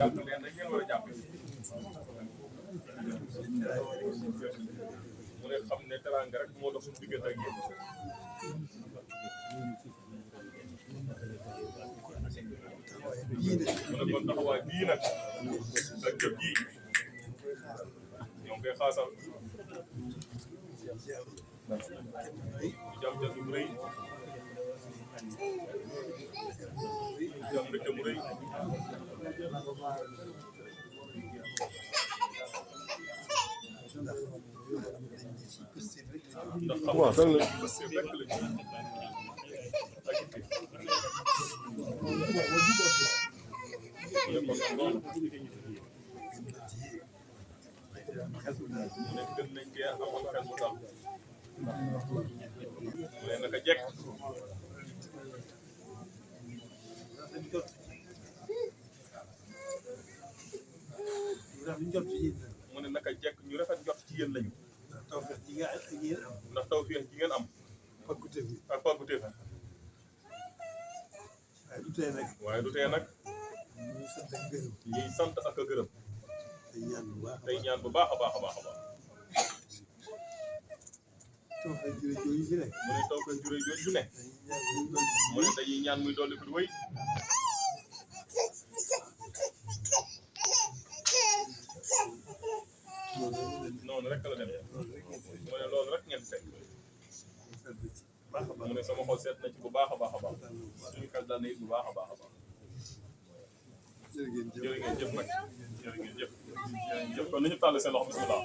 jàpp leen rek ngeen war a jàpp mu ne xam ne teraanga rek moo dox suñu diggante ak yéen mu ne kon taxawaay bii nag ak jëf ji ñoo ngi koy xaasal jam jam bu rëy jam mbégte mu rëy ndax xam nga sax la parce que rek la ci ak itte mu ne kon noonu mu ne gën nañ cee amal xel bu dal mu ne naka jekk mu ne naka jekk ñu rafet njort ci yéen lañu ndax tawfeex ji ngeen am ak pàgguteef waaye du tee nag ñuy sant ak a gërëm tey ñaan bu baax a baax a baax a baax mu ne tawfeex jure jooju ne mu ne dañuy ñaan muy dolli ko du wéy noonu rek la demee mu ne loolu rek ngeen fekk mu ne sama xol seet na ci bu baax a baax a baax suñu xel dal na it bu baax a baax a baax jërë ngeen jëf nag jërë ngeen jëf kon nañu tàll seen loxo bismillah